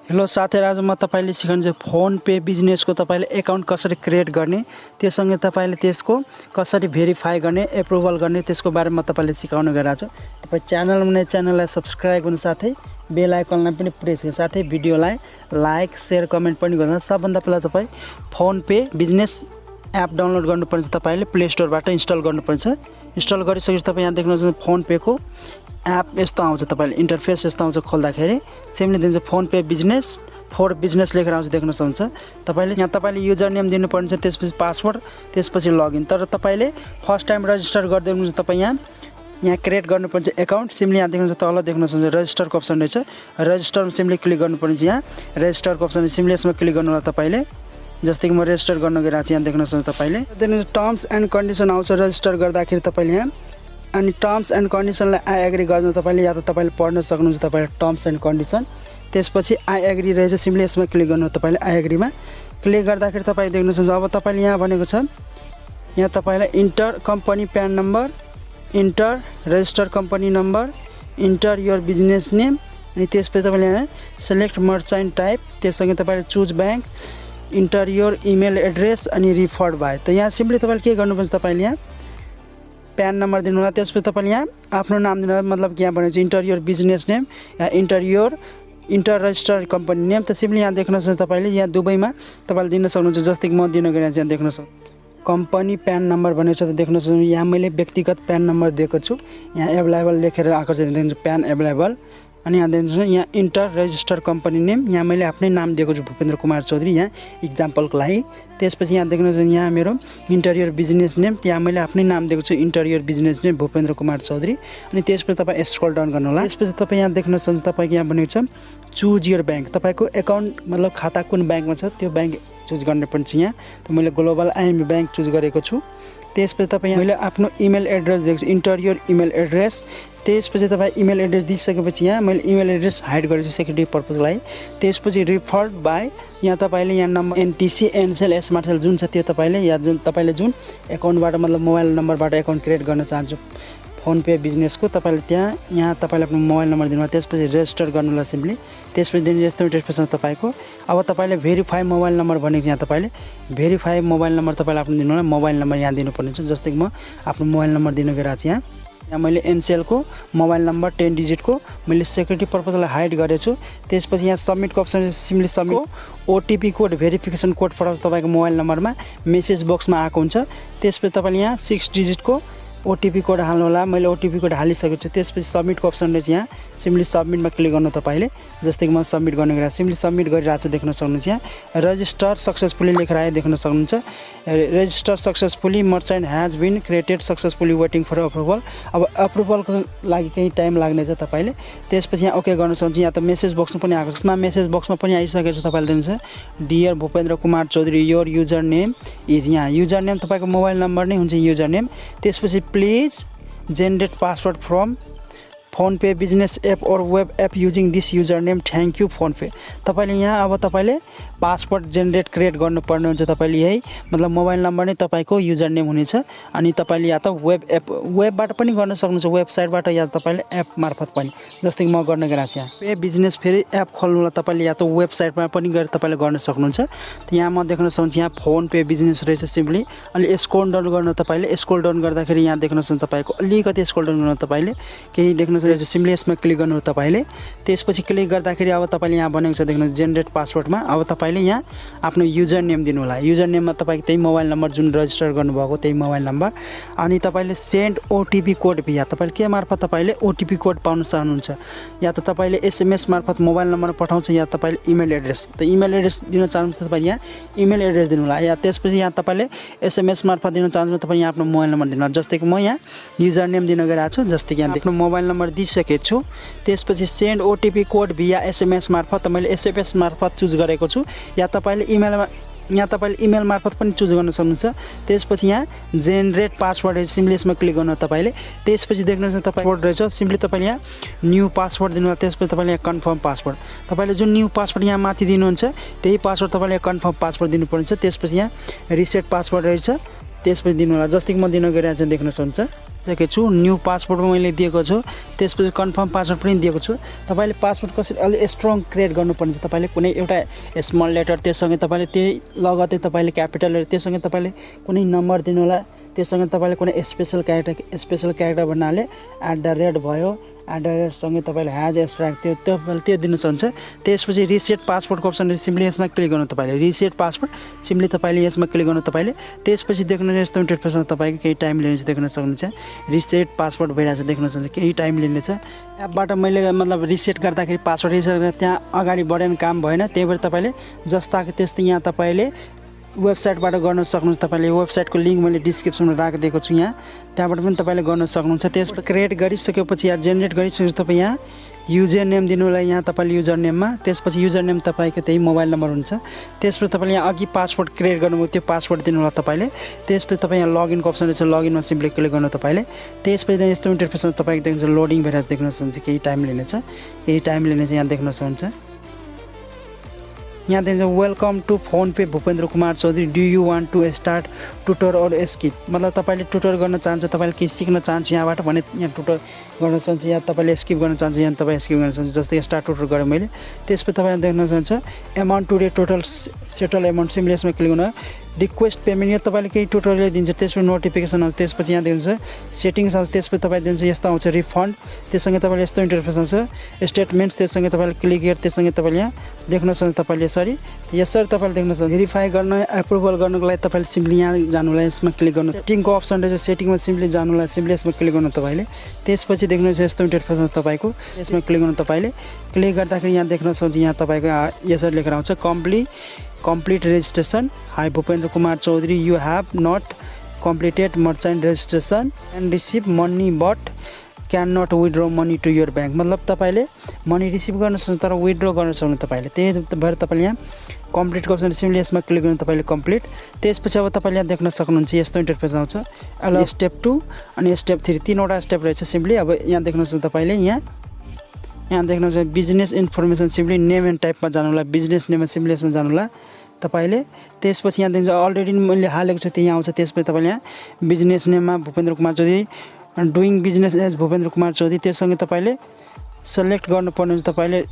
Hello साथीहरु, आज म तपाईले सिकाउने चाहिँ फोन पे बिजनेसको तपाईले अकाउन्ट कसरी क्रिएट गर्ने, त्यससँगै तपाईले त्यसको कसरी भेरिफाई गर्ने, एप्रुभल गर्ने, त्यसको बारेमा म तपाईले सिकाउन गइरहेको छु। तपाई च्यानलमा नयाँ च्यानललाई सब्स्क्राइब गर्नु साथै बेल आइकनलाई पनि प्रेस गर्नु साथै भिडियोलाई लाइक, शेयर, कमेन्ट पनि गर्नु। सबभन्दा पहिला तपाई phone pay business app download गर्नुपर्छ। तपाईले प्ले स्टोरबाट इन्स्टल गर्नुपर्छ। इन्स्टल गरिसकेपछि तपाई यहाँ देख्नुहुन्छ फोन पे को एप यस्तो आउँछ। तपाईले इन्टरफेस यस्तो आउँछ। खोल्दाखेरि सिम्पली दिन्छ PhonePe business for business लेखेर आउँछ, देख्न सक्नुहुन्छ। तपाईले यहाँ तपाईले युजर नेम दिनुपर्छ, त्यसपछि पासवर्ड, त्यसपछि लगइन। तर तपाईले फर्स्ट टाइम रजिस्टर गर्दै हुनुहुन्छ, तपाई यहाँ क्रिएट गर्नुपर्छ अकाउन्ट। सिम्पली यहाँ देख्नुहुन्छ तल देख्न सक्नुहुन्छ रजिस्टरको अप्सन रहेछ। रजिस्टरमा सिम्पली क्लिक गर्नुपर्छ। यहाँ रजिस्टरको अप्सन सिम्पली यसमा क्लिक गर्नु होला तपाईले। जस्तै कि म रजिस्टर गर्न गइरहेको छु, यहाँ देख्न सक्नुहुन्छ तपाईले। देन टर्म्स एन्ड कन्डिसन आउँछ रजिस्टर गर्दाखेरि। तपाईले यहाँ अनि टर्म्स एन्ड कन्डिसनलाई आई एग्री गर्नु तपाईले, या त तपाईले पढ्न सक्नुहुन्छ तपाईले टर्म्स एन्ड कन्डिसन। त्यसपछि आई एग्री रहेछ, सिम्पली यसमा क्लिक गर्नु तपाईले। आई एग्रीमा क्लिक गर्दाखेरि तपाई देख्न सक्नुहुन्छ अब तपाईले यहाँ भनेको छ, यहाँ तपाईलाई enter company PAN number, enter register company number, enter your business name, अनि त्यसपछि तपाईले यहाँ सेलेक्ट मर्चेन्ट टाइप, त्यससँगै तपाईले choose bank, enter your email address अनि रिफर्ड बाई। त यहाँ सिम्पली तपाईले के गर्नुपर्छ, तपाईले यहाँ प्यान नम्बर दिनु होला। त्यसपछि तपाईले यहाँ आफ्नो नाम दिनु होला, मतलब कि यहाँ भनेको छ इन्टर योर बिजनेस नेम या इन्टर रजिस्टर कम्पनी नेम। त सिम्पली यहाँ देख्न सक्नुहुन्छ तपाईले यहाँ दुबईमा तपाईले दिन सक्नुहुन्छ। जस्तै कि म दिन गइरहेको छु, यहाँ देख्न सक्नुहुन्छ कम्पनी प्यान नम्बर भनेको छ। त देख्न सक्नुहुन्छ यहाँ मैले व्यक्तिगत प्यान नम्बर दिएको छु। यहाँ एभाइलेबल लेखेर आएको छ, देख्नुहुन्छ प्यान एभाइलेबल। अनि यहाँ देख्नुहुन्छ यहाँ इन्टर रजिस्टर कम्पनी नेम, यहाँ मैले आफ्नै नाम दिएको छु भूपेन्द्र कुमार चौधरी, यहाँ इक्जाम्पलको लागि। त्यसपछि यहाँ देख्नुहुन्छ यहाँ मेरो इन्टरियर बिजनेस नेम, त्यहाँ मैले आफ्नै नाम दिएको छु इन्टरियर बिजनेस नेम भूपेन्द्र कुमार चौधरी। अनि त्यसपछि तपाईँ स्क्रल डाउन गर्नु होला। त्यसपछि तपाईँ यहाँ देख्न सक्नुहुन्छ तपाईँको यहाँ भनेको छ चुज योर ब्याङ्क। तपाईँको एकाउन्ट मतलब खाता कुन ब्याङ्कमा छ त्यो ब्याङ्क चुज गर्ने पनि छ। यहाँ त मैले ग्लोबल आइएमबी ब्याङ्क चुज गरेको छु। त्यसपछि तपाईँ मैले आफ्नो इमेल एड्रेस दिएको छु, इन्टर योर इमेल एड्रेस। त्यसपछि तपाईँ इमेल एड्रेस दिइसकेपछि यहाँ मैले इमेल एड्रेस हाइड गरेको छु सेक्युरिटी पर्पजको लागि। त्यसपछि रिफर्ड बाई, यहाँ तपाईँले यहाँ नम्बर एनटिसी एनसेल एसमार्टसेल जुन छ त्यो तपाईँले या जुन तपाईँले जुन एकाउन्टबाट मतलब मोबाइल नम्बरबाट एकाउन्ट क्रिएट गर्न चाहन्छु फोन पे बिजनेसको, तपाईँले यहाँ तपाईँले आफ्नो मोबाइल नम्बर दिनु होला। त्यसपछि रेजिस्टर गर्नु होला सिम्पली। त्यसपछि दिनु यस्तो त्यसपछि तपाईँको अब तपाईँले भेरिफाई मोबाइल नम्बर भनेको यहाँ तपाईँले भेरिफाई मोबाइल नम्बर तपाईँले आफ्नो दिनु होला। मोबाइल नम्बर यहाँ दिनुपर्ने छ। जस्तै कि म आफ्नो मोबाइल नम्बर दिनु गइरहेको छु। यहाँ मैले एनसेलको मोबाइल नम्बर 10 डिजिटको मैले सेक्युरिटी पर्पजलाई हाइड गरेको छु। त्यसपछि यहाँ सबमिटको option simply submit OTP code verification code पठाउँछ तपाईँको मोबाइल नम्बरमा, मेसेज बक्समा आएको हुन्छ। त्यसपछि तपाईँले यहाँ 6 डिजिटको ओटिपी कोड हाल्नु होला। मैले ओटिपी कोड हालिसकेको छु। त्यसपछि सबमिटको अप्सन रहेछ, यहाँ सिम्पली सबमिटमा क्लिक गर्नु तपाईँले। जस्तै कि म सबमिट गर्न गइरहेको सिम्पली सबमिट गरिरहेको छु, देख्न सक्नुहुन्छ। यहाँ रजिस्टर सक्सेसफुली लेखेर आयो, देख्न सक्नुहुन्छ। Register successfully merchant has been created successfully waiting for approval. अब अप्रुभलको लागि केही टाइम लाग्नेछ तपाईँले। त्यसपछि यहाँ ओके गर्न सक्नुहुन्छ। यहाँ त मेसेज बक्समा पनि आएको छ, यसमा मेसेज बक्समा पनि आइसकेको छ। तपाईँले दिनुहुन्छ dear Bhupendra Kumar Chaudhary your user name is, यहाँ युजर नेम तपाईँको मोबाइल नम्बर नै हुन्छ युजर नेम। त्यसपछि please generate password from PhonePe business app और web app using this user name, thank you PhonePe. तपाईँले यहाँ अब तपाईँले पासवर्ड जेनरेट क्रिएट गर्नुपर्ने हुन्छ। तपाईँले यही मतलब मोबाइल नम्बर नै तपाईँको युजर नेम हुनेछ। अनि तपाईँले या त वेबबाट पनि गर्न सक्नुहुन्छ, वेबसाइटबाट या तपाईँले एप मार्फत पनि। जस्तै कि म गर्न गइरहेको छु। यहाँ पे बिजनेस फेरि एप खोल्नुलाई तपाईँले या त वेबसाइटमा पनि गएर तपाईँले गर्न सक्नुहुन्छ। त यहाँ म देख्न सक्नुहुन्छ यहाँ फोन पे बिजनेस रहेछ सिम्पली। अनि स्क्रोल डाउन गर्नु तपाईँले, स्क्रोल डाउन गर्दाखेरि यहाँ देख्न सक्नुहुन्छ तपाईँको अलिकति स्क्रोल डाउन गर्नु तपाईँले केही देख्न सक्नुहुन्छ। सिम्पली यसमा क्लिक गर्नु तपाईँले। त्यसपछि क्लिक गर्दाखेरि अब तपाईँले यहाँ भनेको छ देख्नु जेनरेट पासवर्डमा। अब तपाईँले यहाँ आफ्नो युजर नेम दिनु होला। युजर नेममा तपाईँको त्यही मोबाइल नम्बर जुन रजिस्टर गर्नुभएको त्यही मोबाइल नम्बर। अनि तपाईँले सेन्ड ओटिपी कोड या तपाईँले के मार्फत तपाईँले ओटिपी कोड पाउन चाहनुहुन्छ, या त तपाईँले एसएमएस मार्फत मोबाइल नम्बर पठाउँछ, या तपाईँले इमेल एड्रेस। त इमेल एड्रेस दिन चाहनुहुन्छ तपाईँले यहाँ इमेल एड्रेस दिनु होला। या त्यसपछि यहाँ तपाईँले एसएमएस मार्फत दिन चाहनुहुन्छ तपाईँ यहाँ आफ्नो मोबाइल नम्बर दिनु होला। जस्तै कि म यहाँ युजर नेम दिन गइरहेको छु। जस्तै कि यहाँ आफ्नो मोबाइल नम्बर दिइसकेको छु। त्यसपछि सेन्ड ओटिपी कोड भिया एसएमएस मार्फत, मैले एसएमएस मार्फत चुज गरेको छु। या तपाईँले इमेल मार्फत पनि चुज गर्न सक्नुहुन्छ। त्यसपछि यहाँ जेनरेट पासवर्ड रहेछ, सिम्पली यसमा क्लिक गर्नु तपाईँले। त्यसपछि देख्नुहुन्छ पासवर्ड रहेछ, सिम्पली तपाईँले यहाँ न्यू पासवर्ड दिनु होला। त्यसपछि तपाईँले यहाँ कन्फर्म पासवर्ड, तपाईँले जुन न्यू पासवर्ड यहाँ माथि दिनुहुन्छ त्यही पासवर्ड तपाईँले कन्फर्म पासवर्ड दिनुपर्ने छ। त्यसपछि यहाँ रिसेट पासवर्ड रहेछ, त्यसपछि दिनु होला। जस्तै म दिन गइरहेको छु देख्न सक्नुहुन्छ दिएको छु। न्यू पासपोर्ट मैले दिएको छु, त्यसपछि कन्फर्म पासवर्ड पनि दिएको छु। तपाईँले पासवर्ड कसरी अलि स्ट्रङ क्रिएट गर्नुपर्ने छ। तपाईँले कुनै एउटा स्मल लेटर, त्यससँगै तपाईँले त्यही लगतै तपाईँले क्यापिटल लेटर, त्यससँगै तपाईँले कुनै नम्बर दिनु होला, त्यससँगै तपाईँले कुनै स्पेसल क्यारेक्टर भन्नाले @ भयो, सँगै तपाईँले ह्याज एक्स्ट्राक्ट त्यो दिन सक्नुहुन्छ। त्यसपछि रिसेट पासपोर्टको अप्सन सिम्पली यसमा क्लिक गर्नु। तपाईँले रिसेट पासपोर्ट सिम्पली तपाईँले यसमा क्लिक गर्नु। तपाईँले त्यसपछि देख्नुहुन्छ यस्तो इन्टरफेसमा तपाईँको केही टाइम लिनेछ देख्न सक्नुहुन्छ। रिसेट पासपोर्ट भइरहेछ देख्न सक्नुहुन्छ, केही टाइम लिनेछ। एपबाट मैले मतलब रिसेट गर्दाखेरि पासवर्ड रिसेट गर्दा त्यहाँ अगाडि बढेन, काम भएन। त्यही भएर तपाईँले जस्ताको त्यस्तै यहाँ तपाईँले वेबसाइटबाट गर्न सक्नुहुन्छ। तपाईँले वेबसाइटको लिङ्क मैले डिस्क्रिप्सनमा राखिदिएको छु, यहाँ त्यहाँबाट पनि तपाईँले गर्न सक्नुहुन्छ। त्यसबाट क्रिएट गरिसकेपछि या जेनेरेट गरिसकेपछि तपाईँ यहाँ युजर नेम दिनु होला। यहाँ तपाईँले युजर नेममा, त्यसपछि युजर नेम तपाईँको त्यही मोबाइल नम्बर हुन्छ। त्यसपछि तपाईँले यहाँ अघि पासवर्ड क्रिएट गर्नुभयो त्यो पासवर्ड दिनु होला तपाईँले। त्यसपछि तपाईँ यहाँ लगइनको अप्सन रहेछ, लगइनमा सिम्पली क्लिक गर्नु तपाईँले। त्यसपछि यस्तो इन्टरफेसमा तपाईँको देख्नुहुन्छ लोडिङ भइरहेको देख्न सक्नुहुन्छ, केही टाइम लिनेछ, यहाँ देख्न सक्नुहुन्छ। यहाँ देखिन्छ welcome to PhonePe Bhupendra Kumar Chaudhary, do you want to start tutor or skip. मतलब तपाईँले ट्युटर गर्न चाहन्छ, तपाईँले केही सिक्न चाहन्छ यहाँबाट भने यहाँ ट्युटर गर्न चाहन्छ, या तपाईँले स्किप गर्न चाहन्छ यहाँ तपाईँ स्किप गर्न चाहन्छ। जस्तै स्टार्ट ट्युटर गरेँ मैले। त्यसपछि तपाईँले देख्न चाहन्छ amount today total settle amount, simply यसमा क्लिक गर्नु। रिक्वेस्ट पेमेन्ट, यो तपाईँले केही ट्युटोरियल दिन्छ, त्यसपछि नोटिफिकेसन आउँछ। त्यसपछि यहाँ दिनुहुन्छ सेटिङ्स आउँछ, त्यसपछि तपाईँ दिन्छ यस्तो आउँछ रिफन्ड, त्यससँगै तपाईँले यस्तो इन्टरफेस आउँछ स्टेटमेन्ट्स, त्यससँगै तपाईँले क्लिक गरेर त्यससँगै तपाईँले यहाँ देख्न सक्नुहुन्छ। तपाईँले यसरी तपाईँले देख्न सक्नुहुन्छ। भेरिफाई गर्न एप्रुभल गर्नुको लागि तपाईँले सिम्पली यहाँ जानुलाई यसमा क्लिक गर्नु। सेटिङको अप्सन रहेछ, सेटिङमा सिम्पली जानुलाई सिम्पली यसमा क्लिक गर्नु तपाईँले। त्यसपछि देख्नुहुन्छ यस्तो इन्टरफेस आउँछ तपाईँको, यसमा क्लिक गर्नु। तपाईँले क्लिक गर्दाखेरि यहाँ देख्न सक्नुहुन्छ, यहाँ तपाईँको यसरी लेखेर आउँछ complete registration. Hi Bhupendra Kumar Chaudhary, you have not completed merchant registration and receive money but cannot withdraw money to your bank. मतलब तपाईँले मनी रिसिभ गर्न सक्नुहुन्छ तर विथड्र गर्न सक्नु तपाईँले। त्यही भएर तपाईँले यहाँ कम्प्लिटको अप्सन सिम्पली यसमा क्लिक गर्नु तपाईँले कम्प्लिट। त्यसपछि अब तपाईँले यहाँ देख्न सक्नुहुन्छ यस्तो इन्टरफेस आउँछ। अब स्टेप 2 अनि स्टेप 3 तीनवटा स्टेप रहेछ। सिम्पली अब यहाँ देख्न सक्नुहुन्छ तपाईँले यहाँ देख्नुहुन्छ business information, simply name and टाइपमा जानुला, बिजनेस नेममा सिम्पली यसमा जानुला तपाईँले। त्यसपछि यहाँ देख्नुहुन्छ अलरेडी मैले हालेको छु त्यहाँ आउँछ। त्यसपछि तपाईँले यहाँ बिजनेस नेममा Bhupendra Kumar Chaudhary, doing business as Bhupendra Kumar Chaudhary, त्यससँगै तपाईँले सेलेक्ट गर्नुपर्ने हुन्छ। तपाईँले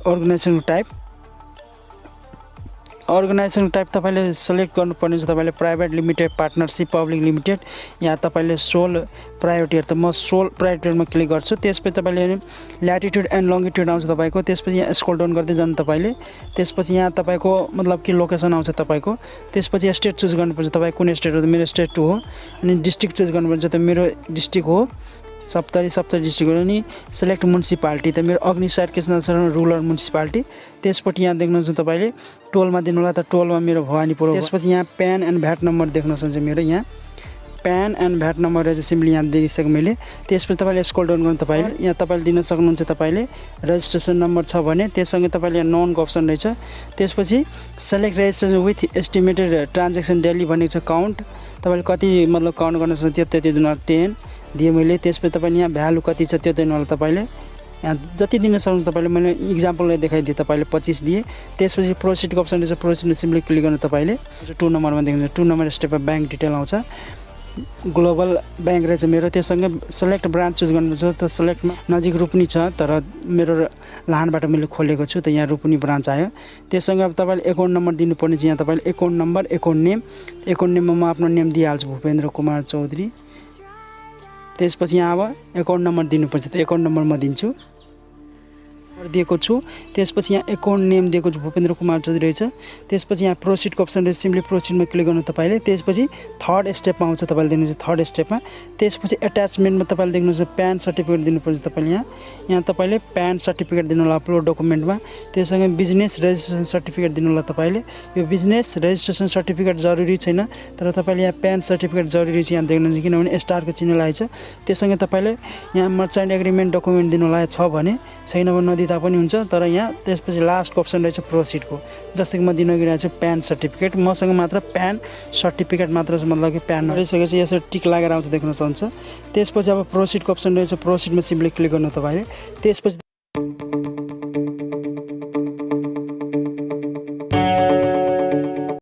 अर्गनाइजेसन टाइप तपाईँले सेलेक्ट गर्नुपर्ने हुन्छ। तपाईँले private limited, partnership, public limited, यहाँ तपाईँले सोल प्रायोरिटी, त म सोल प्रायोरिटीमा क्लिक गर्छु। त्यसपछि तपाईँले ल्याटिट्युड एन्ड लङ्गिट्युड आउँछ तपाईँको। त्यसपछि यहाँ स्क्रोल डाउन गर्दै जानु तपाईँले। त्यसपछि यहाँ तपाईँको मतलब कि लोकेसन आउँछ तपाईँको। त्यसपछि स्टेट चुज गर्नुपर्छ, तपाईँ कुन स्टेट हो, मेरो स्टेट 2 हो। अनि डिस्ट्रिक्ट चुज गर्नुपर्छ, त मेरो डिस्ट्रिक्ट हो सप्तरी डिस्ट्रिक्ट हो। अनि सेलेक्ट म्युनिसिपालिटी, त मेरो अग्नि साइड के छ रुरल म्युनिसिपालिटी। त्यसपछि यहाँ देख्नुहुन्छ तपाईँले टोलमा दिनु होला, त टोलमा मेरो भवानीपुर हो। त्यसपछि यहाँ प्यान एन्ड भ्याट नम्बर देख्न सक्नुहुन्छ, मेरो यहाँ प्यान एन्ड भ्याट नम्बर रहेछ, सिम्पली यहाँ देखिसकेँ मैले। त्यसपछि तपाईँले स्क्रोल डाउन गर्नु, तपाईँले यहाँ तपाईँले दिन सक्नुहुन्छ। तपाईँले रेजिस्ट्रेसन नम्बर छ भने त्यससँगै तपाईँले ननको अप्सन रहेछ। त्यसपछि select registration with estimated transaction daily भनेको छ काउन्ट, तपाईँले कति मतलब काउन्ट गर्न सक्छ त्यो त्यति दिनु 10 दिएँ मैले। त्यसपछि तपाईँले यहाँ भ्यालु कति छ त्यो दिनु होला। तपाईँले यहाँ जति दिन सक्नुहुन्छ तपाईँले, मैले इक्जाम्पललाई देखाइदिएँ, तपाईँले 25 दिएँ। त्यसपछि प्रोसिडको अप्सन रहेछ, प्रोसिडमा सिम्पली क्लिक गर्नु। तपाईँले 2 नम्बरमा देख्नुहुन्छ, 2 नम्बर स्टेपमा ब्याङ्क डिटेल आउँछ, ग्लोबल ब्याङ्क रहेछ मेरो। त्यससँगै सेलेक्ट ब्रान्च चुज गर्नुपर्छ, त सेलेक्टमा नजिक रुपनी छ तर मेरो लाहानबाट मैले खोलेको छु, त यहाँ रुपनी ब्रान्च आयो। त्यससँगै अब तपाईँले एकाउन्ट नम्बर दिनुपर्ने चाहिँ यहाँ तपाईँले एकाउन्ट नम्बर, एकाउन्ट नेममा म आफ्नो नेम दिइहाल्छु भूपेन्द्र कुमार चौधरी। त्यसपछि यहाँ अब एकाउन्ट नम्बर दिनुपर्छ, त एकाउन्ट नम्बर म दिन्छु दिएको छु। त्यसपछि यहाँ एकाउन्ट नेम दिएको छु भूपेन्द्र कुमार चौधरी रहेछ। त्यसपछि यहाँ प्रोसिडको अप्सन रहेछ, सिम्पली प्रोसिडमा क्लिक गर्नु तपाईँले। त्यसपछि थर्ड स्टेपमा आउँछ, तपाईँले देख्नुहुन्छ थर्ड स्टेपमा। त्यसपछि एट्याचमेन्टमा तपाईँले देख्नुहुन्छ प्यान सर्टिफिकेट दिनुपर्छ। तपाईँले यहाँ तपाईँले प्यान सर्टिफिकेट दिनु होला अपलोड डकुमेन्टमा। त्यससँगै बिजनेस रेजिस्ट्रेसन सर्टिफिकेट दिनु होला तपाईँले। यो बिजनेस रेजिस्ट्रेसन सर्टिफिकेट जरुरी छैन, तर तपाईँले यहाँ प्यान सर्टिफिकेट जरुरी छ यहाँ देख्नुहुन्छ, किनभने स्टारको चिन्ह लागेको छ। त्यससँगै तपाईँले यहाँ मर्चेन्ट एग्रिमेन्ट डकुमेन्ट दिनु होला छ भने, छैन भने नदिँदा पनि हुन्छ। तर यहाँ त्यसपछि लास्टको अप्सन रहेछ प्रोसिडको, जस्तै कि म दिन गइरहेको छु प्यान सर्टिफिकेट, मसँग मात्र प्यान सर्टिफिकेट मात्र छ, मतलब कि प्यान रहेछ यसरी टिक लागेर आउँछ देख्न सक्नुहुन्छ। त्यसपछि अब प्रोसिडको अप्सन रहेछ, प्रोसिडमा सिम्पली क्लिक गर्नु तपाईँले। त्यसपछि